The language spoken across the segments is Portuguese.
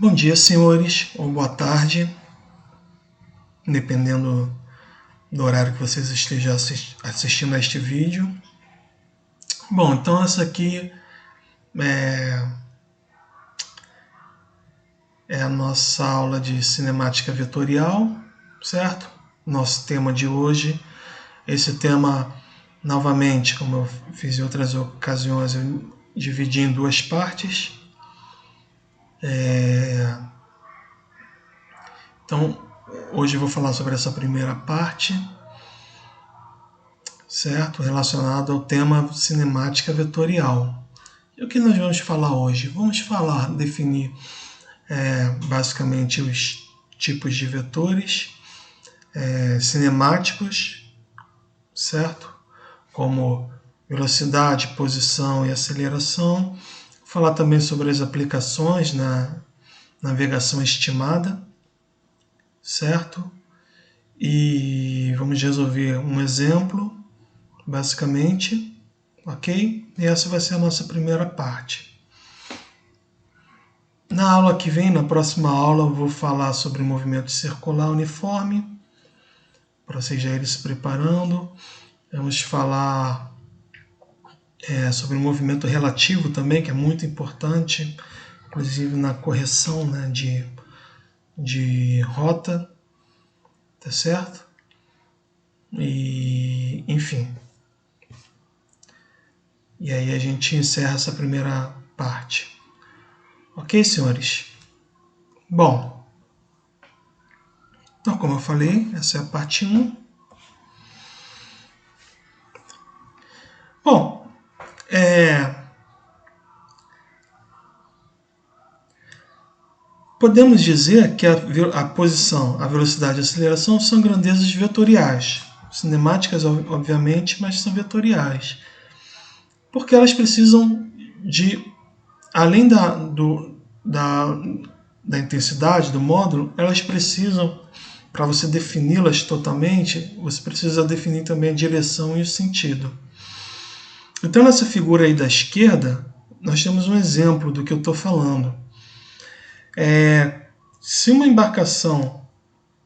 Bom dia, senhores, ou boa tarde, dependendo do horário que vocês estejam assistindo a este vídeo. Bom, então essa aqui é a nossa aula de cinemática vetorial, certo? Nosso tema de hoje. Esse tema, novamente, como eu fiz em outras ocasiões, eu dividi em duas partes. Então, hoje eu vou falar sobre essa primeira parte, certo? Relacionado ao tema cinemática vetorial. E o que nós vamos falar hoje? Vamos definir basicamente os tipos de vetores cinemáticos, certo? Como velocidade, posição e aceleração. Falar também sobre as aplicações na navegação estimada, certo? E vamos resolver um exemplo, basicamente, ok? E essa vai ser a nossa primeira parte. Na aula que vem, na próxima aula, eu vou falar sobre movimento circular uniforme, para vocês já irem se preparando. Vamos falar sobre o movimento relativo também, que é muito importante, inclusive na correção, né, de rota, tá certo? E, enfim. E aí a gente encerra essa primeira parte. Ok, senhores? Bom, então como eu falei, essa é a parte 1. Bom, podemos dizer que a posição, a velocidade e a aceleração são grandezas vetoriais. Cinemáticas, obviamente, mas são vetoriais. Porque elas precisam de, além da intensidade do módulo, elas precisam, para você defini-las totalmente, você precisa definir também a direção e o sentido. Então, nessa figura aí da esquerda, nós temos um exemplo do que eu estou falando. Se uma embarcação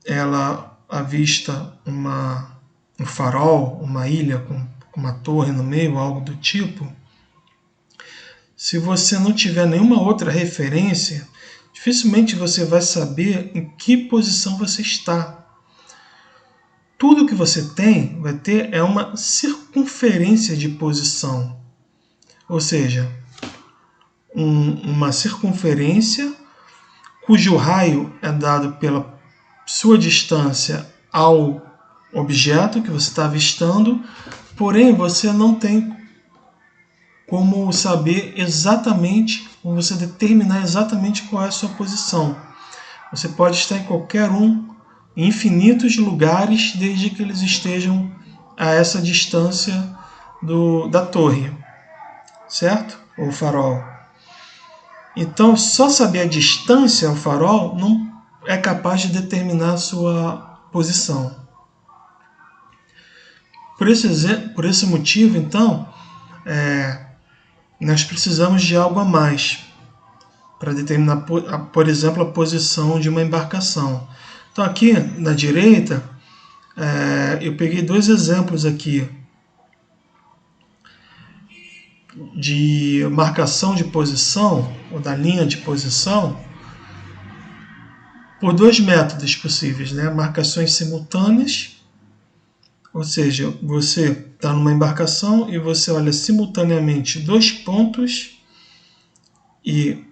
ela avista um farol, uma ilha com uma torre no meio, algo do tipo, se você não tiver nenhuma outra referência, dificilmente você vai saber em que posição você está. Tudo que você vai ter é uma circunferência de posição, ou seja, uma circunferência cujo raio é dado pela sua distância ao objeto que você está avistando, porém você não tem como saber exatamente, como você determinar exatamente qual é a sua posição. Você pode estar em qualquer em infinitos lugares, desde que eles estejam a essa distância da torre, certo? Ou farol. Então, só saber a distância ao farol não é capaz de determinar a sua posição. Por esse motivo, então, nós precisamos de algo a mais para determinar, por exemplo, a posição de uma embarcação. Então, aqui na direita, eu peguei dois exemplos aqui de marcação de posição, ou da linha de posição, por dois métodos possíveis, né? Marcações simultâneas, ou seja, você está numa embarcação e você olha simultaneamente dois pontos e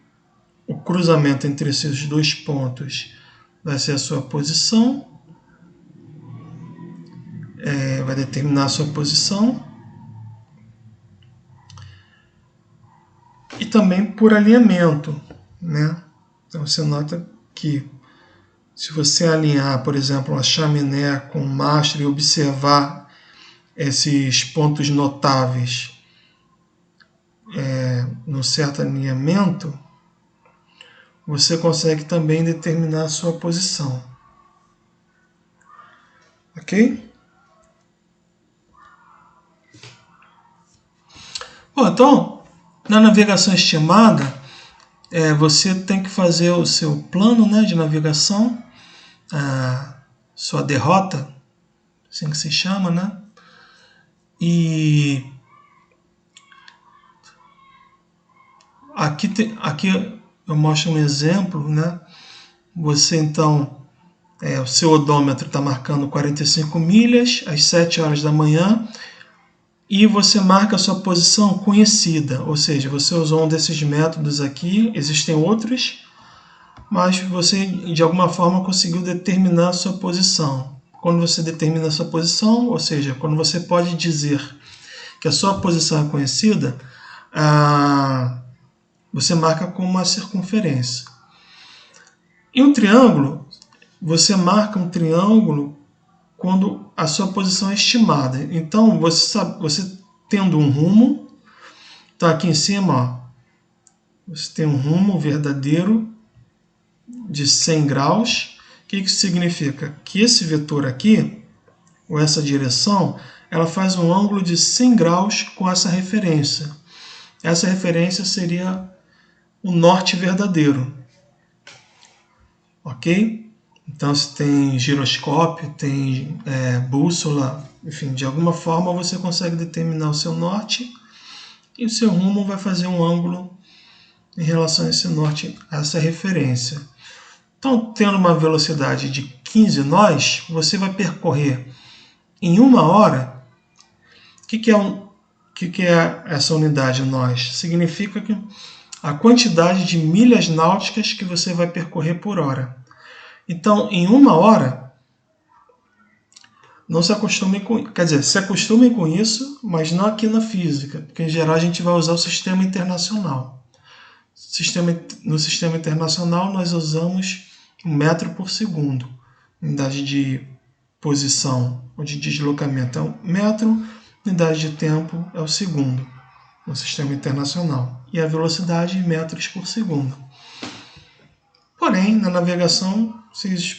o cruzamento entre esses dois pontos vai ser a sua posição, vai determinar a sua posição. E também por alinhamento, né? Então você nota que se você alinhar, por exemplo, a chaminé com o mastro e observar esses pontos notáveis no certo alinhamento, você consegue também determinar a sua posição. Ok? Bom, então, na navegação estimada, você tem que fazer o seu plano, né, de navegação, a sua derrota, assim que se chama, né? E aqui eu mostro um exemplo, né? Você então, o seu odômetro está marcando 45 milhas às 7 horas da manhã e você marca a sua posição conhecida, ou seja, você usou um desses métodos aqui, existem outros, mas você de alguma forma conseguiu determinar a sua posição. Quando você determina a sua posição, ou seja, quando você pode dizer que a sua posição é conhecida, você marca com uma circunferência. Em um triângulo, você marca um triângulo quando a sua posição é estimada. Então, você tendo um rumo, então aqui em cima, ó, você tem um rumo verdadeiro de 100 graus. O que isso significa? Que esse vetor aqui, ou essa direção, ela faz um ângulo de 100 graus com essa referência. Essa referência seria o norte verdadeiro. Ok? Então, se tem giroscópio, tem bússola, enfim, de alguma forma você consegue determinar o seu norte e o seu rumo vai fazer um ângulo em relação a esse norte, a essa referência. Então, tendo uma velocidade de 15 nós, você vai percorrer em 1 hora. O que é essa unidade nós? Significa que a quantidade de milhas náuticas que você vai percorrer por hora. Então, em 1 hora, não se acostumem com, quer dizer, se acostumem com isso, mas não aqui na física, porque em geral a gente vai usar o sistema internacional. No sistema internacional nós usamos 1 metro por segundo, unidade de posição ou de deslocamento é 1 metro, unidade de tempo é o segundo no sistema internacional e a velocidade em metros por segundo. Porém, na navegação, vocês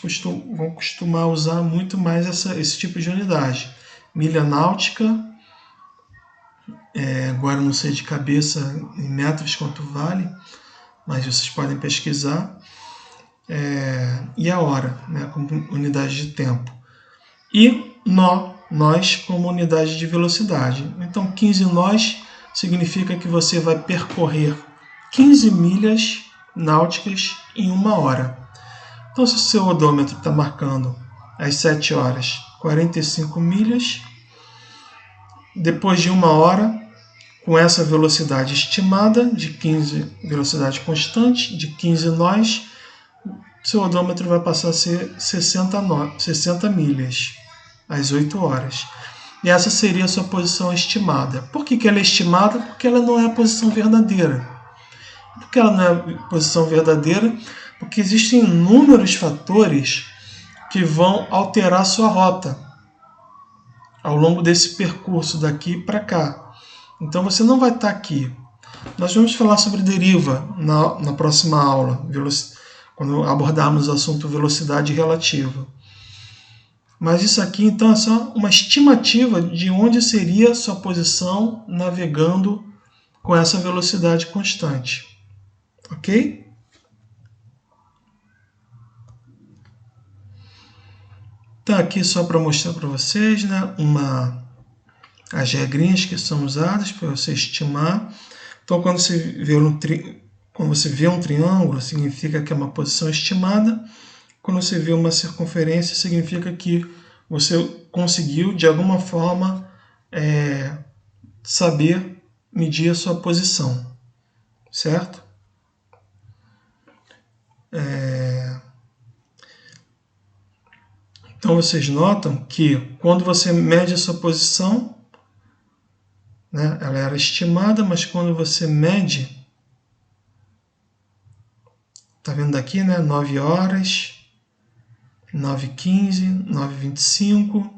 vão costumar usar muito mais esse tipo de unidade. Milha náutica, agora não sei de cabeça em metros quanto vale, mas vocês podem pesquisar. E a hora, né, como unidade de tempo. E nós como unidade de velocidade. Então, 15 nós significa que você vai percorrer 15 milhas náuticas em 1 hora. Então, se o seu odômetro está marcando às 7 horas 45 milhas, depois de 1 hora, com essa velocidade estimada, de 15, velocidade constante, de 15 nós, seu odômetro vai passar a ser 60 milhas às 8 horas. E essa seria a sua posição estimada. Por que ela é estimada? Porque ela não é a posição verdadeira. Por que ela não é a posição verdadeira? Porque existem inúmeros fatores que vão alterar a sua rota ao longo desse percurso daqui para cá. Então você não vai estar aqui. Nós vamos falar sobre deriva na próxima aula, quando abordarmos o assunto velocidade relativa. Mas isso aqui então é só uma estimativa de onde seria a sua posição navegando com essa velocidade constante. Ok? Então aqui só para mostrar para vocês, né, as regrinhas que são usadas para você estimar. Então quando você vê um triângulo, significa que é uma posição estimada. Quando você vê uma circunferência, significa que você conseguiu, de alguma forma, saber medir a sua posição, certo? Então, vocês notam que quando você mede a sua posição, né, ela era estimada, mas quando você mede, tá vendo aqui, né, 9 horas, 9h15, 9h25,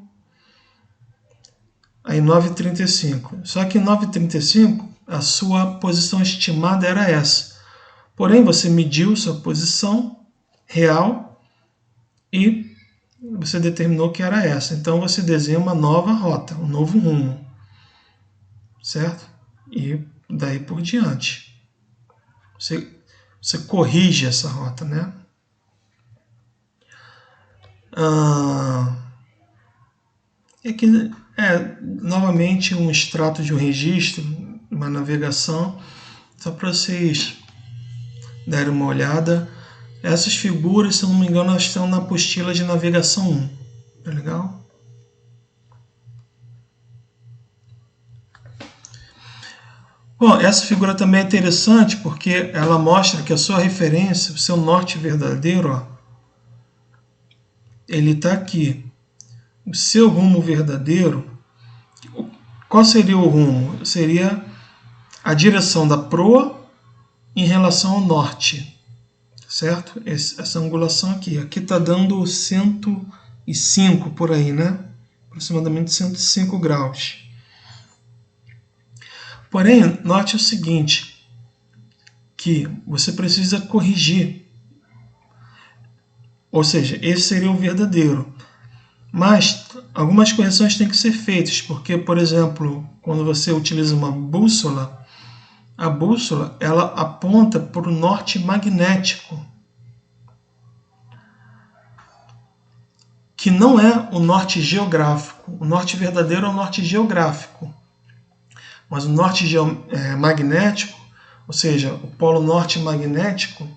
aí 9h35. Só que em 9h35 a sua posição estimada era essa. Porém, você mediu sua posição real e você determinou que era essa. Então você desenha uma nova rota, um novo rumo, certo? E daí por diante. Você você corrige essa rota, né? Aqui novamente um extrato de um registro, uma navegação, só para vocês darem uma olhada. Essas figuras, se eu não me engano, elas estão na apostila de navegação 1. Tá legal? Bom, essa figura também é interessante porque ela mostra que a sua referência, o seu norte verdadeiro, ó, ele está aqui. O seu rumo verdadeiro, qual seria o rumo? Seria a direção da proa em relação ao norte, certo? Essa angulação aqui. Aqui está dando 105 por aí, né? Aproximadamente 105 graus. Porém, note o seguinte, que você precisa corrigir. Ou seja, esse seria o verdadeiro. Mas algumas correções têm que ser feitas, porque, por exemplo, quando você utiliza uma bússola, a bússola ela aponta para o norte magnético, que não é o norte geográfico. O norte verdadeiro é o norte geográfico. Mas o norte magnético, ou seja, o polo norte magnético,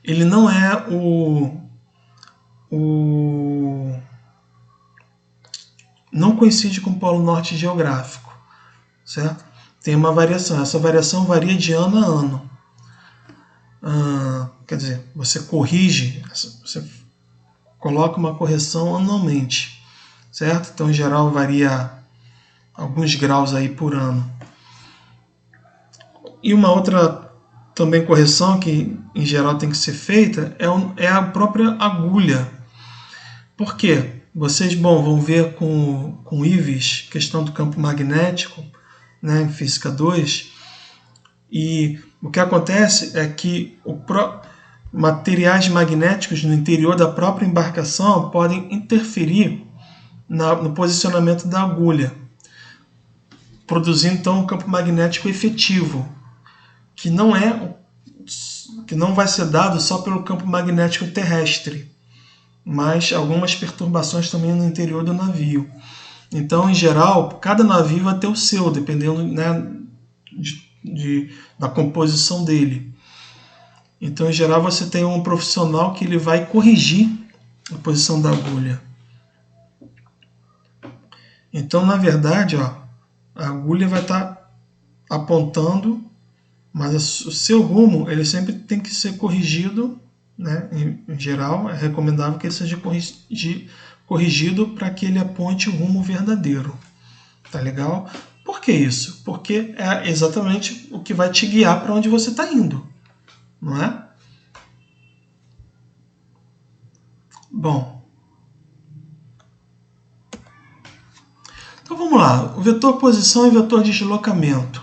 ele não é não coincide com o polo norte geográfico, certo? Tem uma variação. Essa variação varia de ano a ano. Quer dizer, você corrige, você coloca uma correção anualmente, certo? Então, em geral, varia alguns graus aí por ano. E uma outra também correção que em geral tem que ser feita é a própria agulha. Por quê? Vocês vão ver com Ives, questão do campo magnético, né, em Física 2, e o que acontece é que materiais magnéticos no interior da própria embarcação podem interferir no posicionamento da agulha, produzindo então um campo magnético efetivo, que não vai ser dado só pelo campo magnético terrestre, mas algumas perturbações também no interior do navio. Então, em geral, cada navio vai ter o seu, dependendo, né, da composição dele. Então, em geral, você tem um profissional que ele vai corrigir a posição da agulha. Então, na verdade, ó, a agulha vai estar apontando, mas o seu rumo ele sempre tem que ser corrigido, né? Em geral, é recomendável que ele seja corrigido para que ele aponte o rumo verdadeiro. Tá legal? Por que isso? Porque é exatamente o que vai te guiar para onde você está indo, não é? Bom, então vamos lá. O vetor posição e o vetor deslocamento.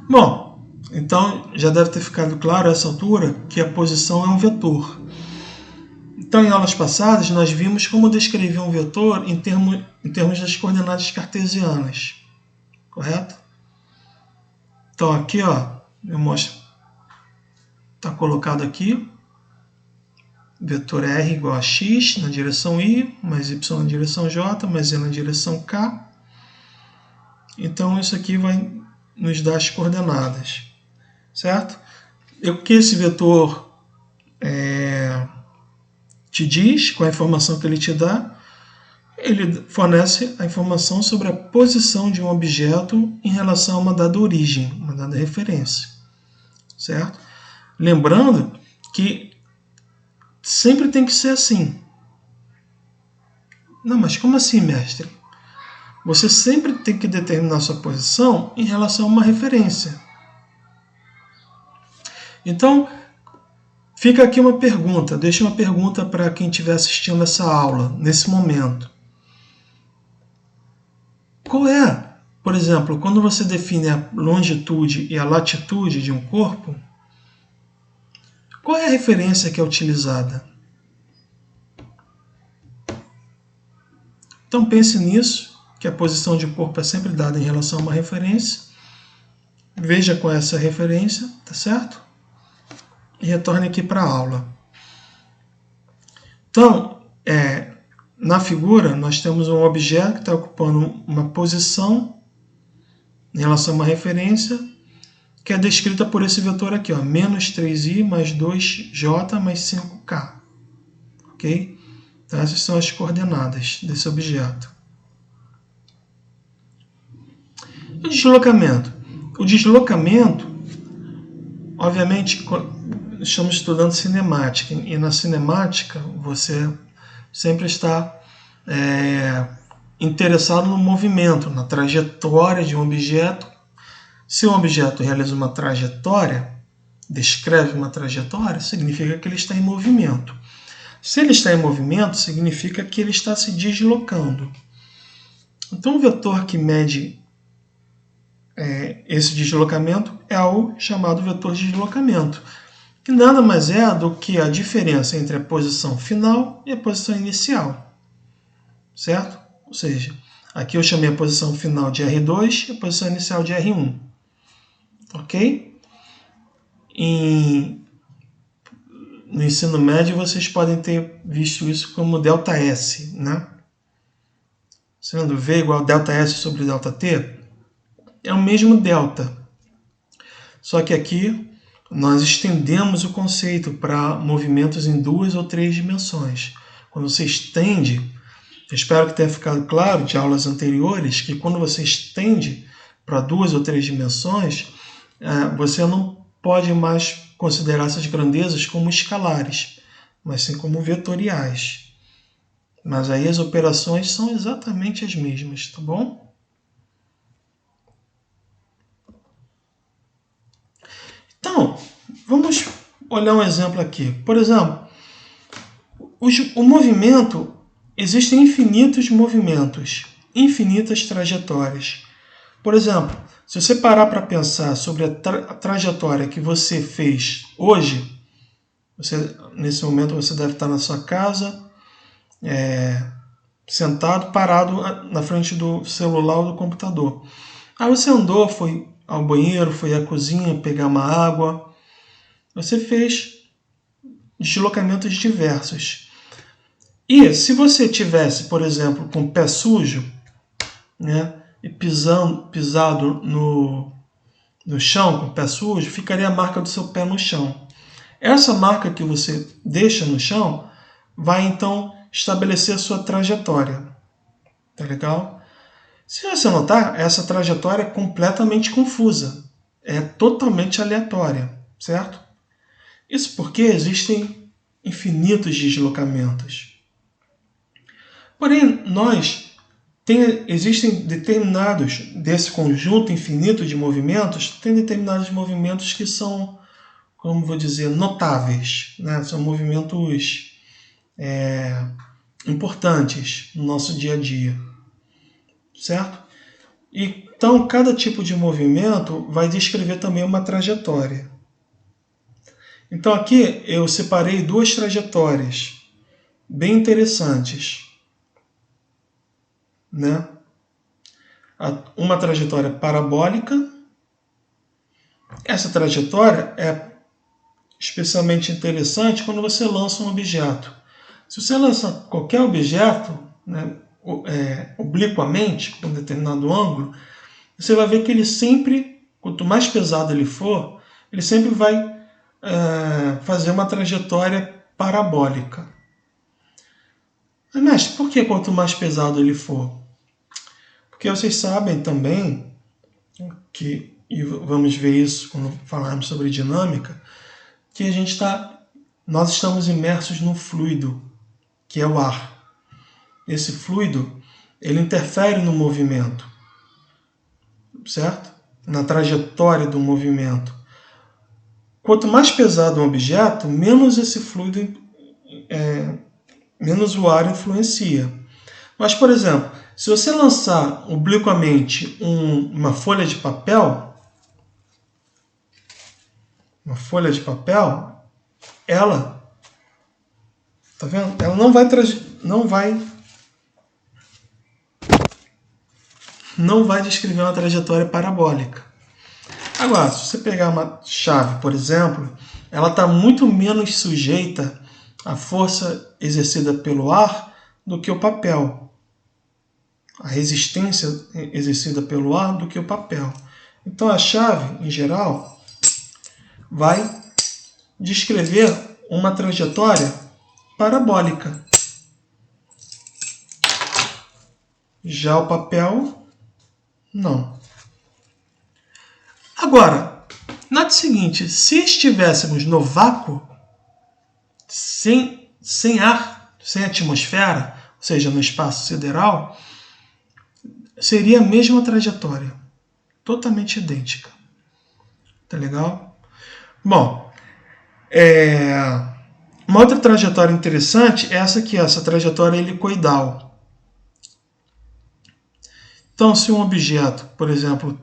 Bom, então já deve ter ficado claro a essa altura que a posição é um vetor. Então, em aulas passadas, nós vimos como descrever um vetor em termos das coordenadas cartesianas, correto? Então, aqui, ó, eu mostro, está colocado aqui, vetor R igual a x na direção y, mais y na direção j, mais z na direção k. Então, isso aqui vai nos dar as coordenadas, certo? O que esse vetor te diz, com a informação que ele te dá, ele fornece a informação sobre a posição de um objeto em relação a uma dada origem, uma dada referência, certo? Lembrando que sempre tem que ser assim. Não, mas como assim, mestre? Você sempre tem que determinar sua posição em relação a uma referência. Então, fica aqui uma pergunta, deixa uma pergunta para quem estiver assistindo essa aula, nesse momento. Qual é, por exemplo, quando você define a longitude e a latitude de um corpo, qual é a referência que é utilizada? Então pense nisso, que a posição de corpo é sempre dada em relação a uma referência, veja com essa referência, tá certo? E retorne aqui para a aula. Então, na figura, nós temos um objeto que está ocupando uma posição em relação a uma referência, que é descrita por esse vetor aqui, ó, menos 3i mais 2j mais 5k. Ok? Então, essas são as coordenadas desse objeto. O deslocamento. O deslocamento, obviamente, estamos estudando cinemática, e na cinemática você sempre está interessado no movimento, na trajetória de um objeto. Se um objeto realiza uma trajetória, descreve uma trajetória, significa que ele está em movimento. Se ele está em movimento, significa que ele está se deslocando. Então, o vetor que mede esse deslocamento é o chamado vetor de deslocamento, que nada mais é do que a diferença entre a posição final e a posição inicial, certo? Ou seja, aqui eu chamei a posição final de R2 e a posição inicial de R1, ok? No ensino médio vocês podem ter visto isso como ΔS, né? Sendo V igual a ΔS sobre ΔT, é o mesmo delta. Só que aqui nós estendemos o conceito para movimentos em 2 ou 3 dimensões. Quando você estende, eu espero que tenha ficado claro de aulas anteriores, que quando você estende para 2 ou 3 dimensões, você não pode mais considerar essas grandezas como escalares, mas sim como vetoriais. Mas aí as operações são exatamente as mesmas, tá bom? Então, vamos olhar um exemplo aqui. Por exemplo, o movimento, existem infinitos movimentos, infinitas trajetórias. Por exemplo, se você parar para pensar sobre a trajetória que você fez hoje, nesse momento você deve estar na sua casa, sentado, parado na frente do celular ou do computador. Aí você andou, foi ao banheiro, foi à cozinha pegar uma água. Você fez deslocamentos diversos. E se você tivesse, por exemplo, com o pé sujo, né, e pisado no chão, com o pé sujo, ficaria a marca do seu pé no chão. Essa marca que você deixa no chão vai então estabelecer a sua trajetória. Tá legal? Se você notar, essa trajetória é completamente confusa. É totalmente aleatória, certo? Isso porque existem infinitos deslocamentos. Porém, existem determinados, desse conjunto infinito de movimentos, tem determinados movimentos que são, como vou dizer, notáveis, né? São movimentos importantes no nosso dia a dia, certo? Então, cada tipo de movimento vai descrever também uma trajetória. Então, aqui eu separei 2 trajetórias bem interessantes, né? Uma trajetória parabólica. Essa trajetória é especialmente interessante quando você lança um objeto. Se você lança qualquer objeto, né, obliquamente, com um determinado ângulo, você vai ver que ele sempre, quanto mais pesado ele for, ele sempre vai fazer uma trajetória parabólica. Mas por que quanto mais pesado ele for? Porque vocês sabem também que, e vamos ver isso quando falarmos sobre dinâmica, que nós estamos imersos num fluido, que é o ar. Esse fluido, ele interfere no movimento, certo? Na trajetória do movimento. Quanto mais pesado um objeto, menos esse fluido, menos o ar influencia. Mas, por exemplo, se você lançar obliquamente uma folha de papel, ela, tá vendo? Ela não vai descrever uma trajetória parabólica. Agora, se você pegar uma chave, por exemplo, ela está muito menos sujeita à força exercida pelo ar do que o papel. A resistência exercida pelo ar do que o papel. Então a chave, em geral, vai descrever uma trajetória parabólica. Já o papel, não. Agora, note o seguinte, se estivéssemos no vácuo, sem ar, sem atmosfera, ou seja, no espaço sideral, seria a mesma trajetória, totalmente idêntica. Tá legal? Bom, uma outra trajetória interessante é essa aqui, essa trajetória helicoidal. Então, se um objeto, por exemplo,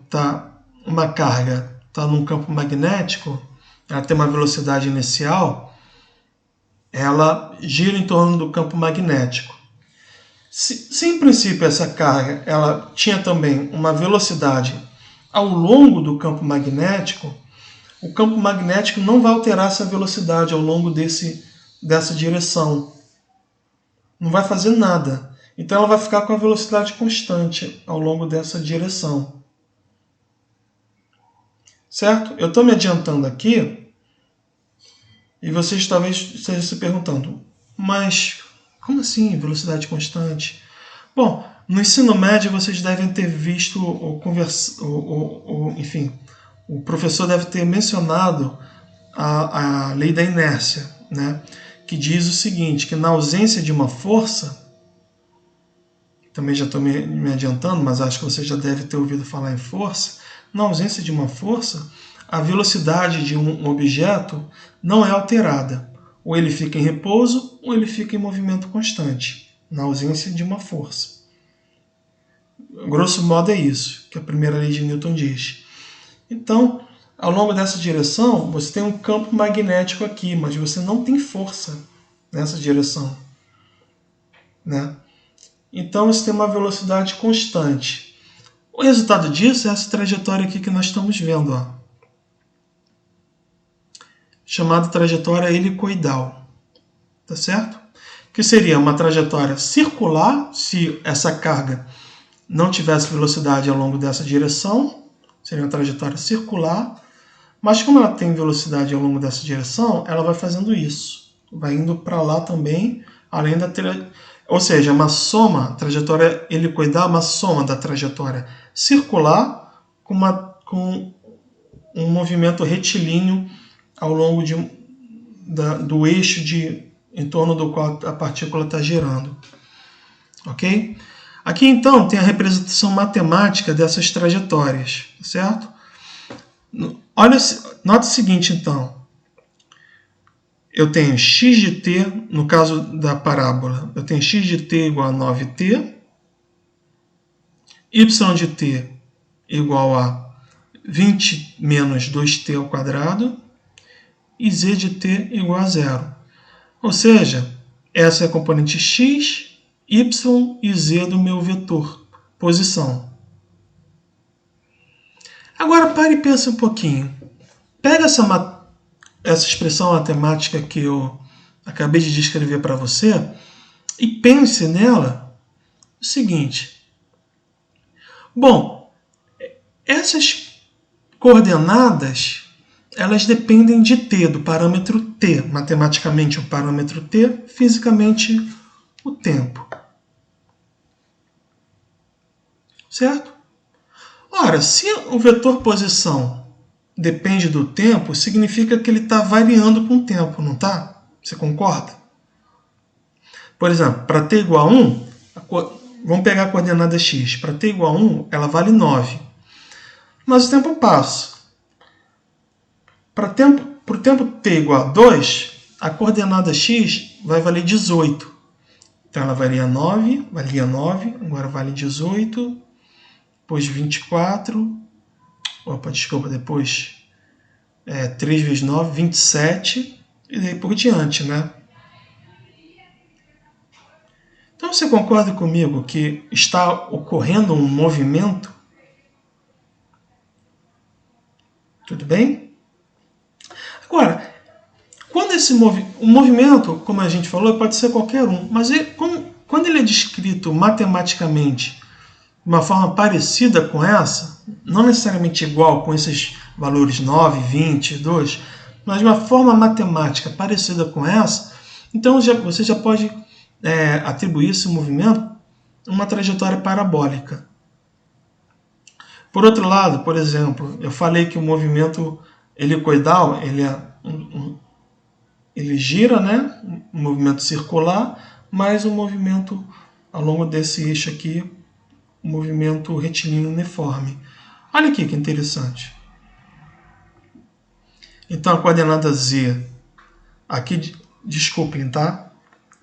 uma carga está num campo magnético, ela tem uma velocidade inicial, ela gira em torno do campo magnético. Se em princípio essa carga ela tinha também uma velocidade ao longo do campo magnético, o campo magnético não vai alterar essa velocidade ao longo dessa direção. Não vai fazer nada. Então ela vai ficar com a velocidade constante ao longo dessa direção. Certo? Eu estou me adiantando aqui e vocês talvez estejam se perguntando, mas como assim velocidade constante? Bom, no ensino médio vocês devem ter visto enfim, o professor deve ter mencionado a lei da inércia, né? Que diz o seguinte, que na ausência de uma força, também já estou me adiantando, mas acho que você já deve ter ouvido falar em força, na ausência de uma força, a velocidade de um objeto não é alterada. Ou ele fica em repouso, ou ele fica em movimento constante, na ausência de uma força. Grosso modo é isso que a primeira lei de Newton diz. Então, ao longo dessa direção, você tem um campo magnético aqui, mas você não tem força nessa direção, né? Então, você tem uma velocidade constante. O resultado disso é essa trajetória aqui que nós estamos vendo, ó, chamada trajetória helicoidal, tá certo? Que seria uma trajetória circular, se essa carga não tivesse velocidade ao longo dessa direção, seria uma trajetória circular, mas como ela tem velocidade ao longo dessa direção, ela vai fazendo isso, vai indo para lá também, além da ou seja, uma soma, trajetória helicoidal é uma soma da trajetória circular com um movimento retilíneo ao longo do eixo em torno do qual a partícula está girando. Ok? Aqui então tem a representação matemática dessas trajetórias, certo? Nota o seguinte então. Eu tenho x de t, no caso da parábola, eu tenho x de t igual a 9t, y de t igual a 20 menos 2t ao quadrado e z de t igual a 0. Ou seja, essa é a componente x, y e z do meu vetor, posição. Agora pare e pense um pouquinho. Pega essa expressão matemática que eu acabei de descrever para você e pense nela o seguinte. Bom, essas coordenadas elas dependem de t, do parâmetro t. Matematicamente o parâmetro t, fisicamente o tempo. Certo? Ora, se o vetor posição depende do tempo, significa que ele está variando com o tempo, não está? Você concorda? Por exemplo, para t igual a 1, vamos pegar a coordenada x. Para t igual a 1, ela vale 9. Mas o tempo passa. Para o tempo t igual a 2, a coordenada x vai valer 18. Então ela valia 9, agora vale 18, depois 24, desculpa, depois 3 vezes 9, 27, e daí por diante, né? Então você concorda comigo que está ocorrendo um movimento? Tudo bem? Agora, quando o movimento, como a gente falou, pode ser qualquer um, mas quando ele é descrito matematicamente de uma forma parecida com essa, não necessariamente igual com esses valores 9, 20, 2, mas de uma forma matemática parecida com essa, então você já pode atribuir esse movimento a uma trajetória parabólica. Por outro lado, por exemplo, eu falei que o movimento helicoidal ele gira, né? Um movimento circular, mais um movimento ao longo desse eixo aqui, um movimento retilíneo uniforme. Olha aqui que interessante. Então a coordenada Z, aqui, desculpem, tá?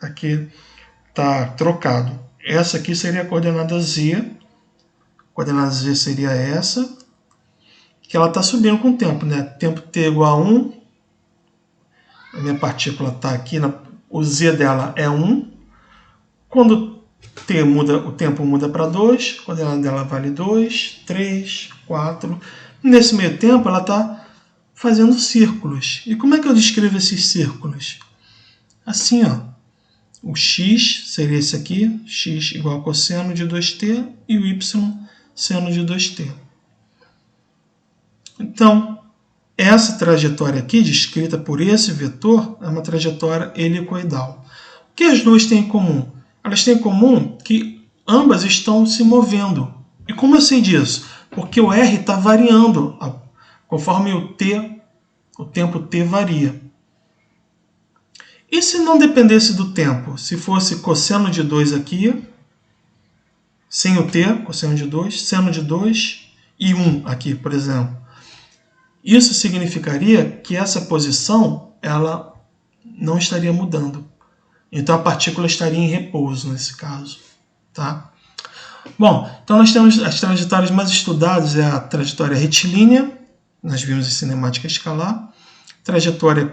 Aqui tá trocado. Essa aqui seria a coordenada Z. A coordenada Z seria essa, que ela está subindo com o tempo, né? Tempo t igual a 1. A minha partícula está aqui, o Z dela é 1. Quando t muda, o tempo muda para 2, a coordenada dela vale 2, 3, 4. Nesse meio tempo, ela está fazendo círculos. E como é que eu descrevo esses círculos? Assim, ó. O x seria esse aqui, x igual a cosseno de 2t, e o y, seno de 2t. Então, essa trajetória aqui, descrita por esse vetor, é uma trajetória helicoidal. O que as duas têm em comum? Elas têm em comum que ambas estão se movendo. E como eu sei disso? Porque o r está variando conforme o tempo t varia. E se não dependesse do tempo? Se fosse cosseno de 2 aqui, sem o t, cosseno de 2, seno de 2 e 1 aqui, por exemplo. Isso significaria que essa posição ela não estaria mudando. Então a partícula estaria em repouso nesse caso. Tá? Bom, então nós temos as trajetórias mais estudadas, é a trajetória retilínea, nós vimos em cinemática escalar, trajetórias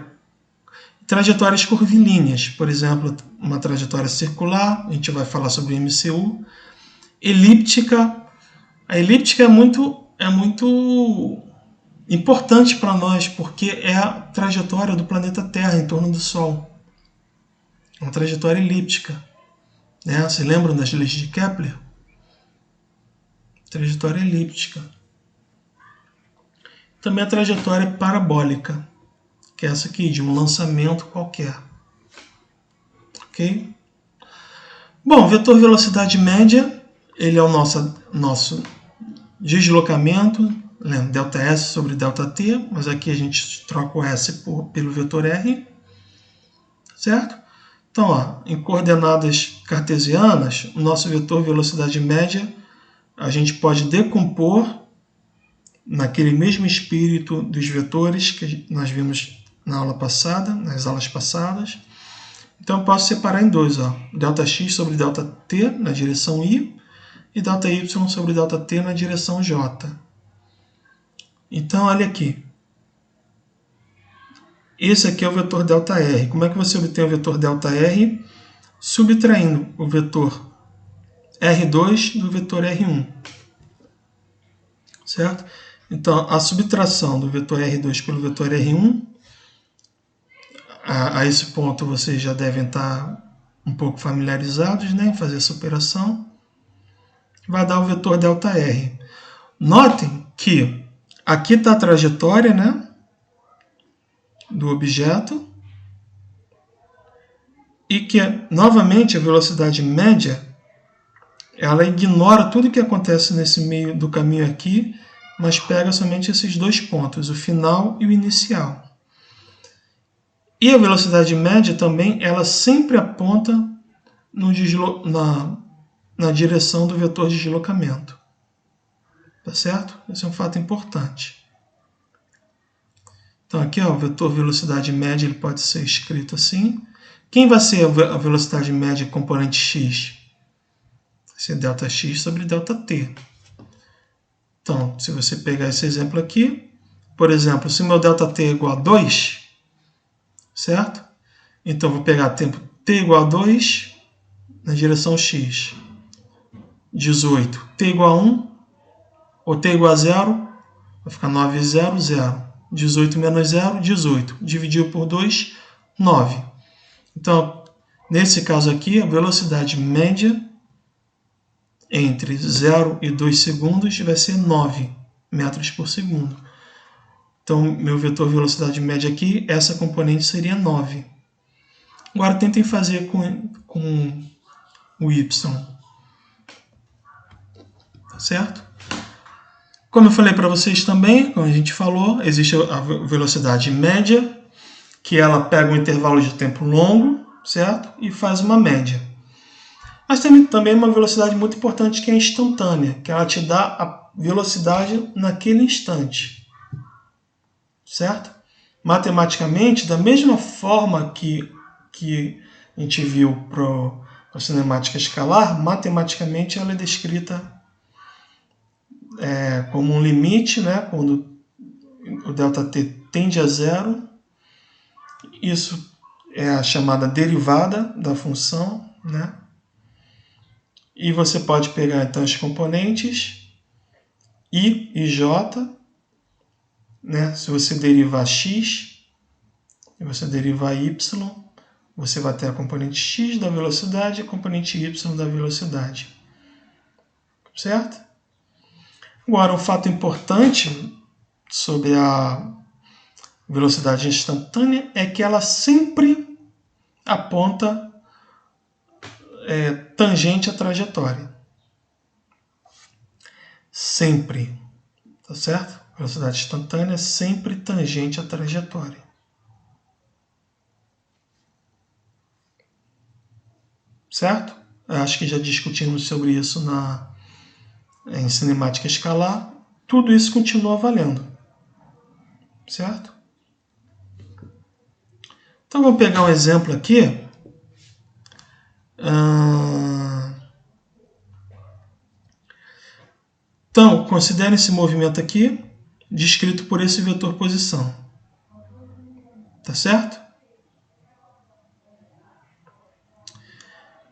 curvilíneas, por exemplo, uma trajetória circular, a gente vai falar sobre o MCU, elíptica. A elíptica é muito importante para nós, porque é a trajetória do planeta Terra em torno do Sol. Uma trajetória elíptica. Né? Vocês lembram das leis de Kepler? Trajetória elíptica. Também a trajetória parabólica, que é essa aqui, de um lançamento qualquer. Ok? Bom, vetor velocidade média, ele é o nosso deslocamento, lembra, ΔS sobre ΔT, mas aqui a gente troca o S pelo vetor R, certo? Então, ó, em coordenadas cartesianas, o nosso vetor velocidade média, a gente pode decompor naquele mesmo espírito dos vetores que nós vimos na aula passada, nas aulas passadas. Então, eu posso separar em dois, ó, ΔX sobre ΔT na direção I e ΔY sobre ΔT na direção J. Então, olha aqui. Esse aqui é o vetor ΔR. Como é que você obtém o vetor ΔR? Subtraindo o vetor R2 do vetor R1. Certo? Então, a subtração do vetor R2 pelo vetor R1, a esse ponto vocês já devem estar um pouco familiarizados, né, em fazer essa operação, vai dar o vetor ΔR. Notem que aqui está a trajetória, né, do objeto, e que, novamente, a velocidade média, ela ignora tudo que acontece nesse meio do caminho aqui, mas pega somente esses dois pontos, o final e o inicial. E a velocidade média também, ela sempre aponta na direção do vetor de deslocamento. Tá certo? Esse é um fato importante. Então aqui, ó, o vetor velocidade média ele pode ser escrito assim. Quem vai ser a velocidade média componente x? Vai ser ΔX sobre ΔT. Então, se você pegar esse exemplo aqui, por exemplo, se meu ΔT é igual a 2, certo? Então, eu vou pegar tempo t igual a 2 na direção x. 18. T igual a 1 ou t igual a 0 Vai ficar 9, 0, 0. 18 menos 0, 18. Dividiu por 2, 9. Então, nesse caso aqui, a velocidade média entre 0 e 2 segundos vai ser 9 metros por segundo. Então, meu vetor velocidade média aqui, essa componente seria 9. Agora, tentem fazer com o y. Tá certo? Como eu falei para vocês também, como a gente falou, existe a velocidade média, que ela pega um intervalo de tempo longo, certo? E faz uma média. Mas tem também uma velocidade muito importante que é instantânea, que ela te dá a velocidade naquele instante, certo? Matematicamente, da mesma forma que a gente viu para a cinemática escalar, matematicamente ela é descrita como um limite, né? Quando o ΔT tende a zero. Isso é a chamada derivada da função, né? E você pode pegar então os componentes I e J, né? Se você derivar x e você derivar y, você vai ter a componente x da velocidade e a componente y da velocidade. Certo? Agora, um fato importante sobre a velocidade instantânea é que ela sempre aponta tangente à trajetória. Sempre. Tá certo? Velocidade instantânea é sempre tangente à trajetória. Certo? Eu acho que já discutimos sobre isso em cinemática escalar. Tudo isso continua valendo. Certo? Então, vamos pegar um exemplo aqui. Então, considere esse movimento aqui descrito por esse vetor posição. Tá certo?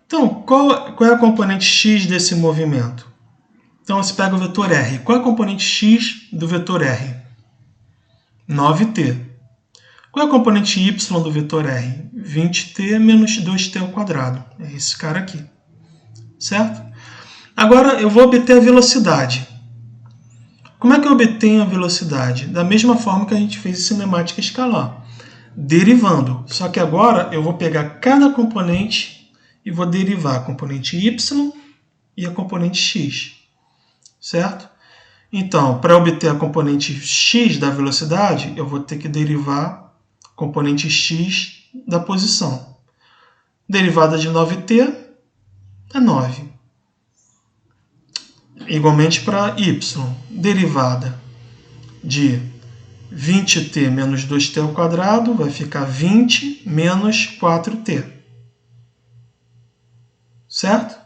Então, qual é a componente x desse movimento? Então, você pega o vetor r. Qual é a componente x do vetor r? 9t. Qual é a componente y do vetor r? 20t menos 2t ao quadrado. É esse cara aqui. Certo? Agora, eu vou obter a velocidade. Como é que eu obtenho a velocidade? Da mesma forma que a gente fez em cinemática escalar. Derivando. Só que agora eu vou pegar cada componente e vou derivar a componente y e a componente x. Certo? Então, para obter a componente x da velocidade, eu vou ter que derivar a componente x da posição. Derivada de 9t é 9. Igualmente para y, derivada de 20t menos 2t ao quadrado vai ficar 20 menos 4t. Certo?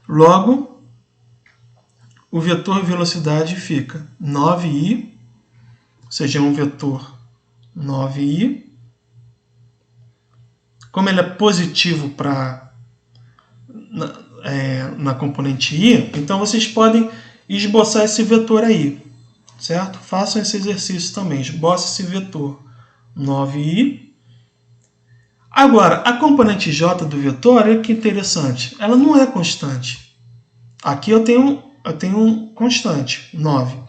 Logo, o vetor velocidade fica 9i, ou seja, é um vetor 9i. Como ele é positivo na componente i, então vocês podem esboçar esse vetor aí, certo? Façam esse exercício também, esboce esse vetor 9i. Agora, a componente j do vetor, olha que interessante, ela não é constante. Aqui eu tenho um constante, 9.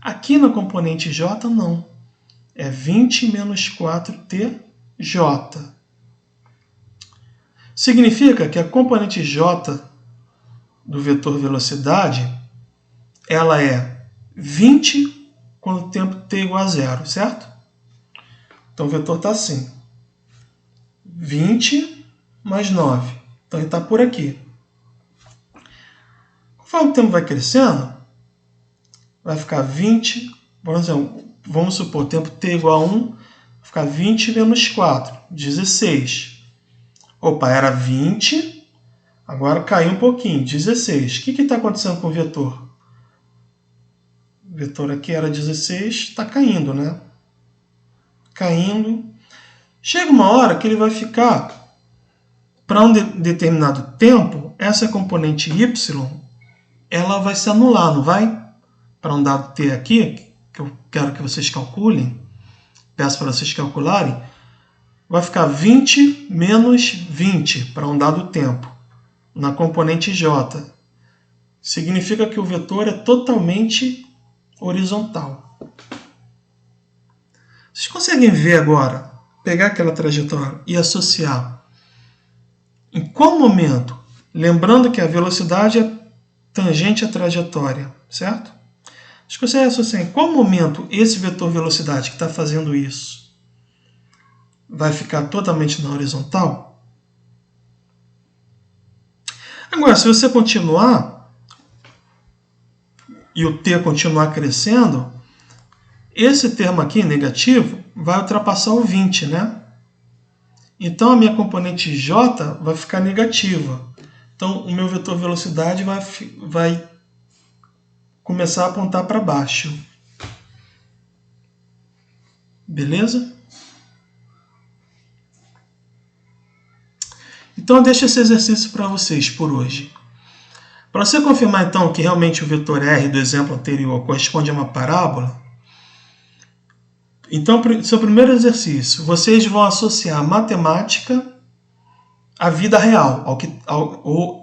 Aqui na componente j, não. É 20 menos 4tj. Significa que a componente j do vetor velocidade, ela é 20 quando o tempo t igual a zero, certo? Então o vetor está assim. 20 mais 9. Então ele está por aqui. Conforme o tempo vai crescendo, vai ficar 20, vamos supor, tempo t igual a 1, vai ficar 20 menos 4, 16. Opa, era 20, agora caiu um pouquinho, 16. O que está acontecendo com o vetor? O vetor aqui era 16, está caindo, né? Caindo. Chega uma hora que ele vai ficar, para um determinado tempo, essa componente y, ela vai se anular, não vai? para um dado t aqui, que eu quero que vocês calculem, peço para vocês calcularem, vai ficar 20 menos 20 para um dado tempo, na componente j. Significa que o vetor é totalmente horizontal. Vocês conseguem ver agora, pegar aquela trajetória e associar em qual momento, lembrando que a velocidade é tangente à trajetória, certo? Vocês conseguem associar em qual momento esse vetor velocidade que está fazendo isso vai ficar totalmente na horizontal? Agora, se você continuar e o t continuar crescendo, esse termo aqui, negativo, vai ultrapassar o 20, né? Então, a minha componente j vai ficar negativa. Então, o meu vetor velocidade vai começar a apontar para baixo. Beleza? Então, eu deixo esse exercício para vocês por hoje. Para você confirmar, então, que realmente o vetor r do exemplo anterior corresponde a uma parábola, então, seu primeiro exercício, vocês vão associar a matemática à vida real,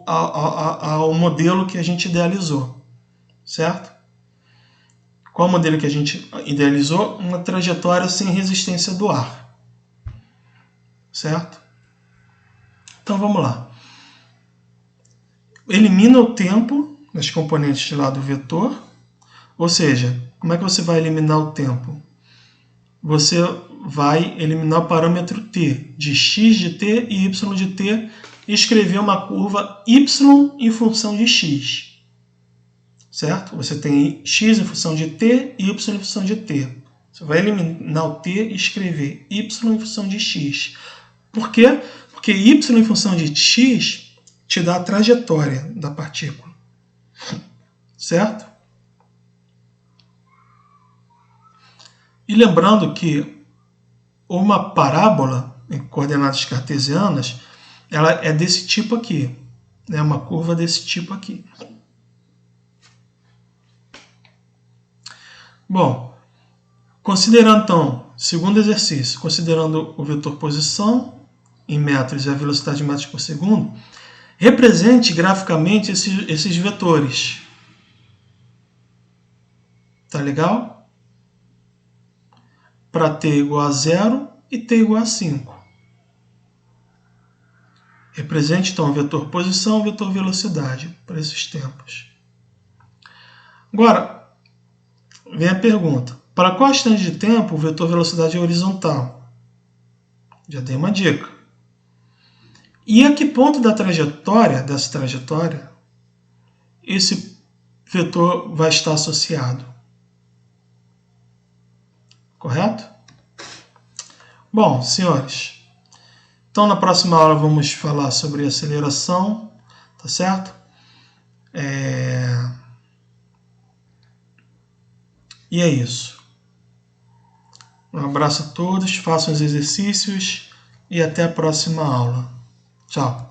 ao modelo que a gente idealizou, certo? Qual o modelo que a gente idealizou? Uma trajetória sem resistência do ar, certo? Então, vamos lá. Elimina o tempo nas componentes lá do vetor, ou seja, como é que você vai eliminar o tempo? Você vai eliminar o parâmetro t, de x de t e y de t, e escrever uma curva y em função de x. Certo? Você tem x em função de t e y em função de t. Você vai eliminar o t e escrever y em função de x. Por quê? Porque y em função de x te dá a trajetória da partícula. Certo? E lembrando que uma parábola em coordenadas cartesianas, ela é desse tipo aqui, né? Uma curva desse tipo aqui. Bom, considerando então, segundo exercício, considerando o vetor posição em metros e a velocidade em metros por segundo, represente graficamente esses vetores. Tá legal? Para t igual a 0 e t igual a 5. Represente, então, o vetor posição e o vetor velocidade para esses tempos. Agora, vem a pergunta. Para qual instante de tempo o vetor velocidade é horizontal? Já dei uma dica. E a que ponto dessa trajetória, esse vetor vai estar associado? Correto? Bom, senhores, então na próxima aula vamos falar sobre aceleração, tá certo? E é isso. Um abraço a todos, façam os exercícios e até a próxima aula. Tchau.